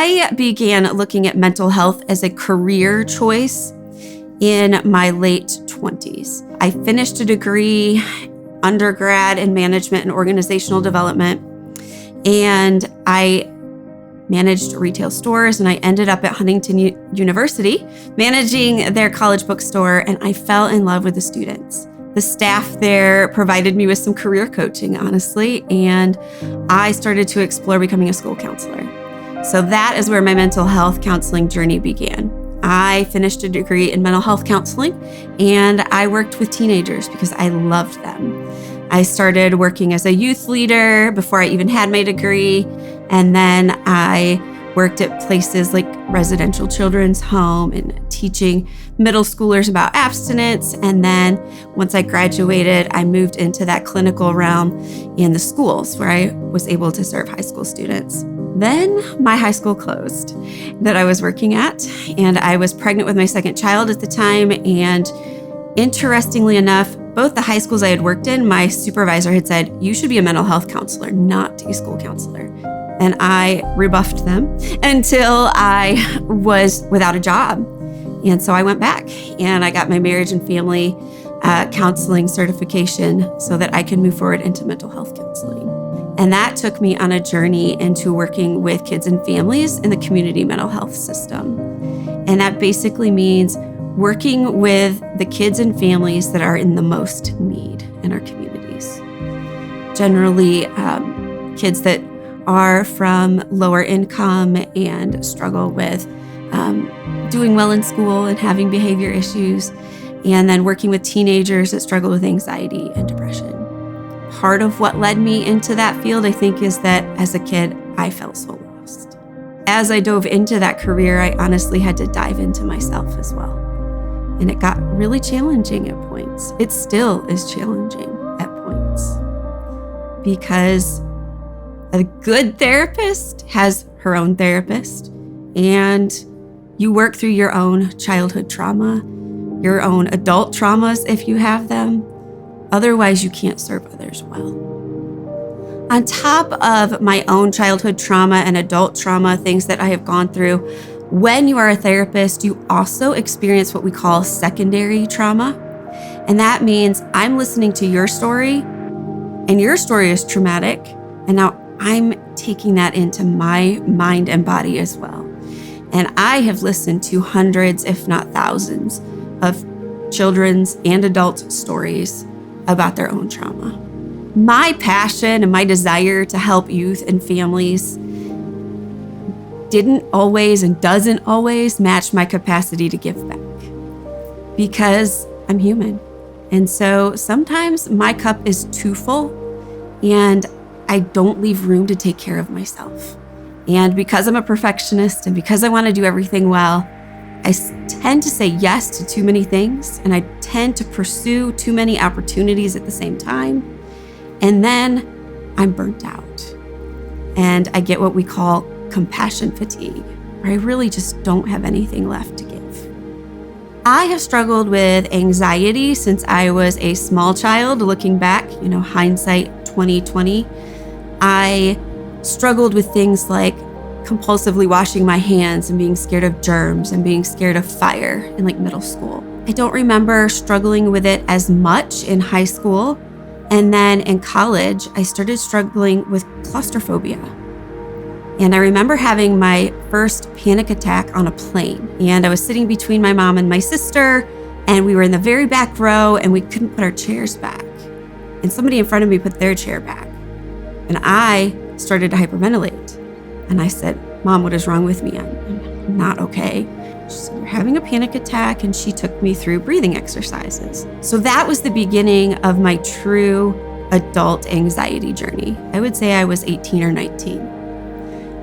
I began looking at mental health as a career choice in my late 20s. I finished a degree, undergrad in management and organizational development, and I managed retail stores, and I ended up at Huntington University managing their college bookstore, and I fell in love with the students. The staff there provided me with some career coaching, honestly, and I started to explore becoming a school counselor. So that is where my mental health counseling journey began. I finished a degree in mental health counseling, and I worked with teenagers because I loved them. I started working as a youth leader before I even had my degree, and then I worked at places like residential children's home and teaching middle schoolers about abstinence. And then once I graduated, I moved into that clinical realm in the schools where I was able to serve high school students. Then my high school closed that I was working at, and I was pregnant with my second child at the time. And interestingly enough, both the high schools I had worked in, my supervisor had said, you should be a mental health counselor, not a school counselor. And I rebuffed them until I was without a job. And so I went back and I got my marriage and family counseling certification so that I could move forward into mental health counseling. And that took me on a journey into working with kids and families in the community mental health system. And that basically means working with the kids and families that are in the most need in our communities. Generally, kids that are from lower income and struggle with doing well in school and having behavior issues, and then working with teenagers that struggle with anxiety and depression. Part of what led me into that field, I think, is that as a kid, I felt so lost. As I dove into that career, I honestly had to dive into myself as well. And it got really challenging at points. It still is challenging at points because a good therapist has her own therapist, and you work through your own childhood trauma, your own adult traumas if you have them. Otherwise, you can't serve others well. On top of my own childhood trauma and adult trauma, things that I have gone through, when you are a therapist, you also experience what we call secondary trauma. And that means I'm listening to your story, and your story is traumatic, and now I'm taking that into my mind and body as well. And I have listened to hundreds, if not thousands, of children's and adult stories about their own trauma. My passion and my desire to help youth and families didn't always and doesn't always match my capacity to give back because I'm human. And so sometimes my cup is too full and I don't leave room to take care of myself. And because I'm a perfectionist and because I want to do everything well, I tend to say yes to too many things, and I tend to pursue too many opportunities at the same time. And then I'm burnt out. And I get what we call compassion fatigue, where I really just don't have anything left to give. I have struggled with anxiety since I was a small child. Looking back, hindsight 2020, I struggled with things like compulsively washing my hands and being scared of germs and being scared of fire in middle school. I don't remember struggling with it as much in high school. And then in college, I started struggling with claustrophobia. And I remember having my first panic attack on a plane. And I was sitting between my mom and my sister, and we were in the very back row, and we couldn't put our chairs back. And somebody in front of me put their chair back. And I started to hyperventilate. And I said, Mom, what is wrong with me? I'm not okay. She said, you're having a panic attack. And she took me through breathing exercises. So that was the beginning of my true adult anxiety journey. I would say I was 18 or 19.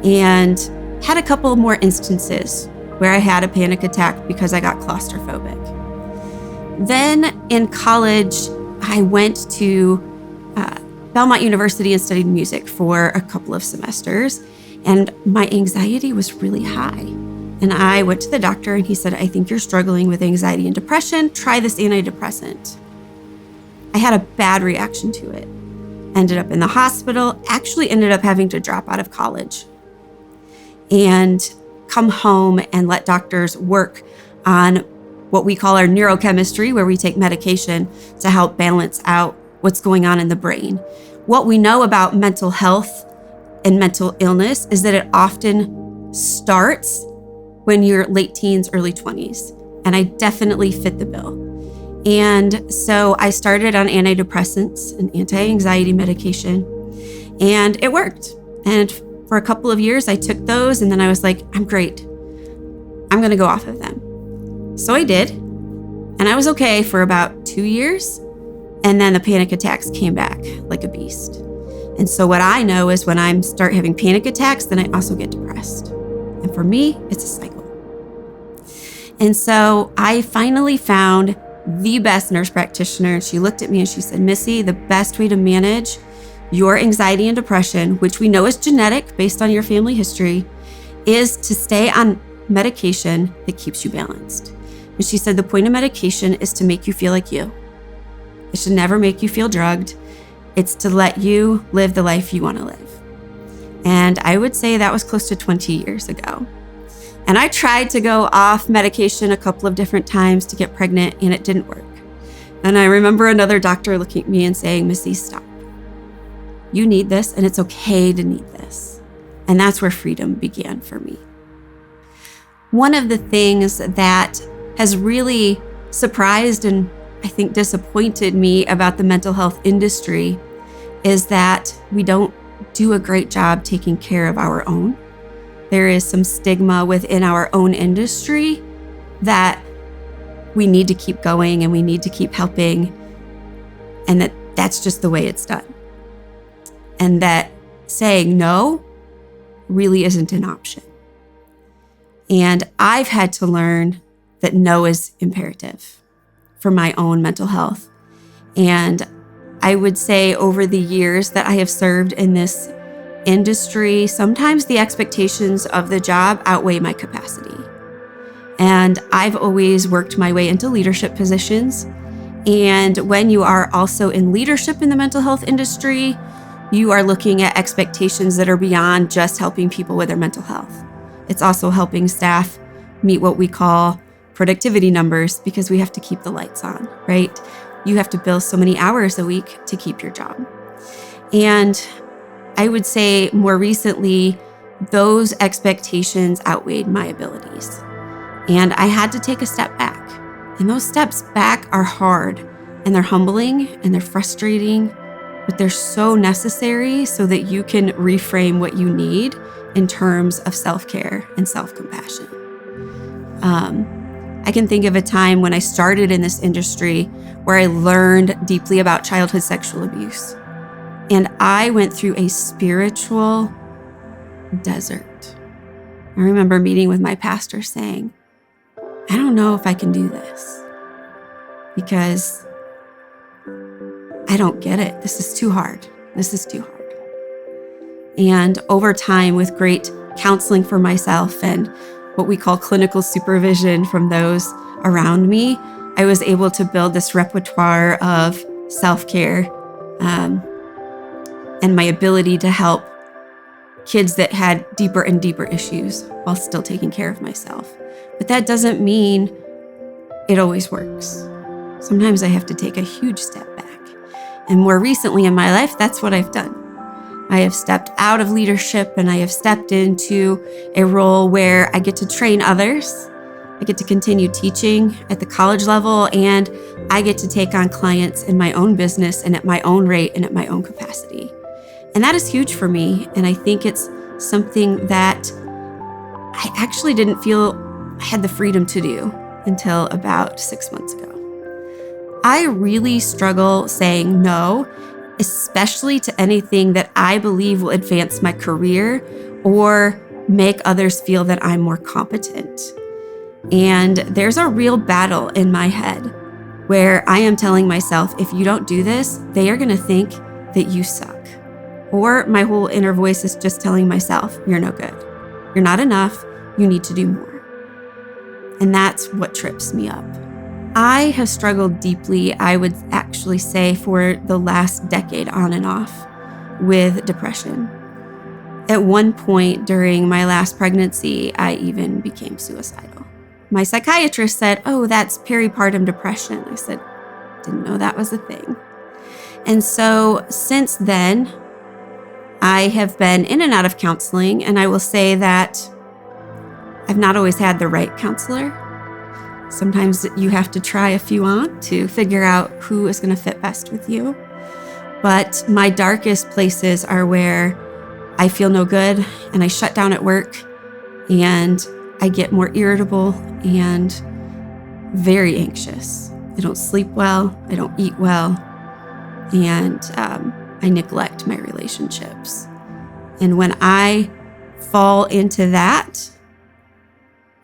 And had a couple more instances where I had a panic attack because I got claustrophobic. Then in college, I went to Belmont University and studied music for a couple of semesters. And my anxiety was really high. And I went to the doctor and he said, I think you're struggling with anxiety and depression. Try this antidepressant. I had a bad reaction to it. Ended up in the hospital, actually ended up having to drop out of college. and come home and let doctors work on what we call our neurochemistry, where we take medication to help balance out what's going on in the brain. What we know about mental health and mental illness is that it often starts when you're late teens, early 20s. And I definitely fit the bill. And so I started on antidepressants and anti-anxiety medication, and it worked. And for a couple of years, I took those, and then I was like, I'm great. I'm going to go off of them. So I did. And I was okay for about 2 years. And then the panic attacks came back like a beast. And so what I know is when I start having panic attacks, then I also get depressed. And for me, it's a cycle. And so I finally found the best nurse practitioner. And she looked at me and she said, Missy, the best way to manage your anxiety and depression, which we know is genetic based on your family history, is to stay on medication that keeps you balanced. And she said, the point of medication is to make you feel like you. It should never make you feel drugged. It's to let you live the life you want to live. And I would say that was close to 20 years ago. And I tried to go off medication a couple of different times to get pregnant, and it didn't work. And I remember another doctor looking at me and saying, Missy, stop. You need this, and it's okay to need this. And that's where freedom began for me. One of the things that has really surprised and I think disappointed me about the mental health industry is that we don't do a great job taking care of our own. There is some stigma within our own industry that we need to keep going and we need to keep helping, and that's just the way it's done. And that saying no really isn't an option. And I've had to learn that no is imperative for my own mental health. And I would say over the years that I have served in this industry, sometimes the expectations of the job outweigh my capacity. And I've always worked my way into leadership positions. And when you are also in leadership in the mental health industry, you are looking at expectations that are beyond just helping people with their mental health. It's also helping staff meet what we call productivity numbers, because we have to keep the lights on, right? You have to bill so many hours a week to keep your job. And I would say more recently, those expectations outweighed my abilities. And I had to take a step back. And those steps back are hard, and they're humbling, and they're frustrating, but they're so necessary so that you can reframe what you need in terms of self-care and self-compassion. I can think of a time when I started in this industry where I learned deeply about childhood sexual abuse. And I went through a spiritual desert. I remember meeting with my pastor saying, I don't know if I can do this because I don't get it. This is too hard. This is too hard. And over time, with great counseling for myself and what we call clinical supervision from those around me, I was able to build this repertoire of self-care and my ability to help kids that had deeper and deeper issues while still taking care of myself. But that doesn't mean it always works. Sometimes I have to take a huge step back. And more recently in my life, that's what I've done. I have stepped out of leadership and I have stepped into a role where I get to train others. I get to continue teaching at the college level, and I get to take on clients in my own business and at my own rate and at my own capacity. And that is huge for me. And I think it's something that I actually didn't feel I had the freedom to do until about 6 months ago. I really struggle saying no, especially to anything that I believe will advance my career or make others feel that I'm more competent. And there's a real battle in my head where I am telling myself, if you don't do this, they are going to think that you suck. Or my whole inner voice is just telling myself, you're no good. You're not enough. You need to do more. And that's what trips me up. I have struggled deeply, I would actually say, for the last decade on and off with depression. At one point during my last pregnancy, I even became suicidal. My psychiatrist said, "Oh, that's peripartum depression." I said, "Didn't know that was a thing." And so since then, I have been in and out of counseling, and I will say that I've not always had the right counselor. Sometimes you have to try a few on to figure out who is going to fit best with you. But my darkest places are where I feel no good and I shut down at work and I get more irritable and very anxious. I don't sleep well, I don't eat well, and I neglect my relationships. And when I fall into that,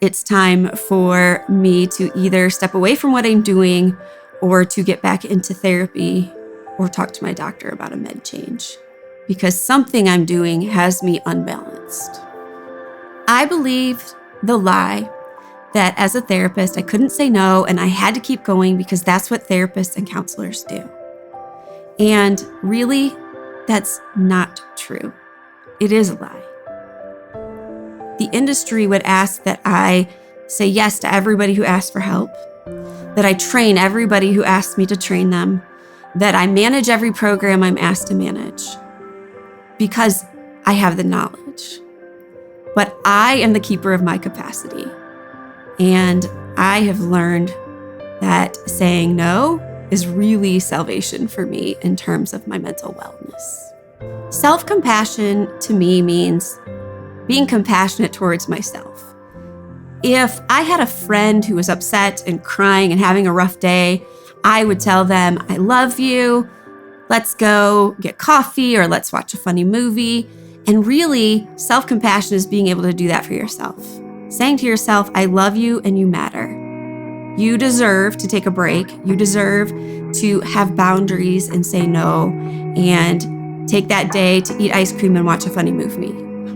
it's time for me to either step away from what I'm doing or to get back into therapy or talk to my doctor about a med change, because something I'm doing has me unbalanced. I believed the lie that as a therapist, I couldn't say no and I had to keep going because that's what therapists and counselors do. And really, that's not true. It is a lie. The industry would ask that I say yes to everybody who asks for help, that I train everybody who asks me to train them, that I manage every program I'm asked to manage, because I have the knowledge. But I am the keeper of my capacity. And I have learned that saying no is really salvation for me in terms of my mental wellness. Self-compassion to me means being compassionate towards myself. If I had a friend who was upset and crying and having a rough day, I would tell them, "I love you. Let's go get coffee or let's watch a funny movie." And really, self-compassion is being able to do that for yourself. Saying to yourself, "I love you and you matter. You deserve to take a break. You deserve to have boundaries and say no and take that day to eat ice cream and watch a funny movie,"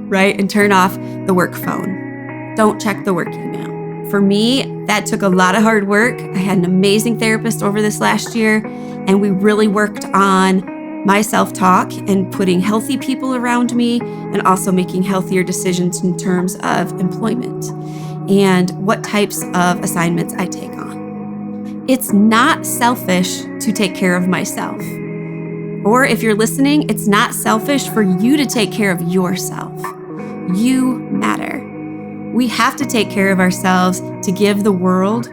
right? And turn off the work phone. Don't check the work email. For me, that took a lot of hard work. I had an amazing therapist over this last year, and we really worked on my self-talk and putting healthy people around me and also making healthier decisions in terms of employment and what types of assignments I take on. It's not selfish to take care of myself. Or if you're listening, it's not selfish for you to take care of yourself. You matter. We have to take care of ourselves to give the world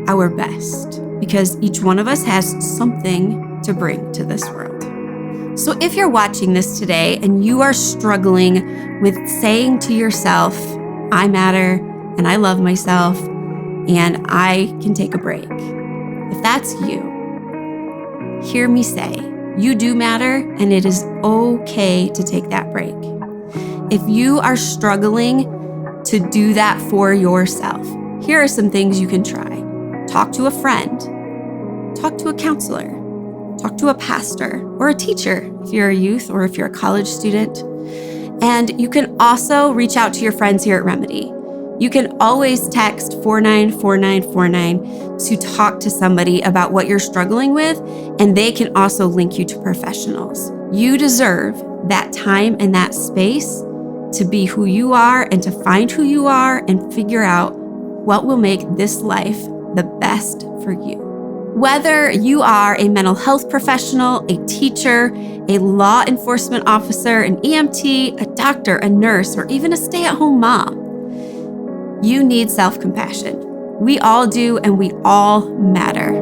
our best, because each one of us has something to bring to this world. So if you're watching this today and you are struggling with saying to yourself, "I matter and I love myself and I can take a break," if that's you, hear me say, you do matter and it is okay to take that break. If you are struggling to do that for yourself, here are some things you can try. Talk to a friend, talk to a counselor, talk to a pastor or a teacher if you're a youth or if you're a college student. And you can also reach out to your friends here at Remedy. You can always text 494949 to talk to somebody about what you're struggling with, and they can also link you to professionals. You deserve that time and that space to be who you are and to find who you are and figure out what will make this life the best for you. Whether you are a mental health professional, a teacher, a law enforcement officer, an EMT, a doctor, a nurse, or even a stay-at-home mom, you need self-compassion. We all do, and we all matter.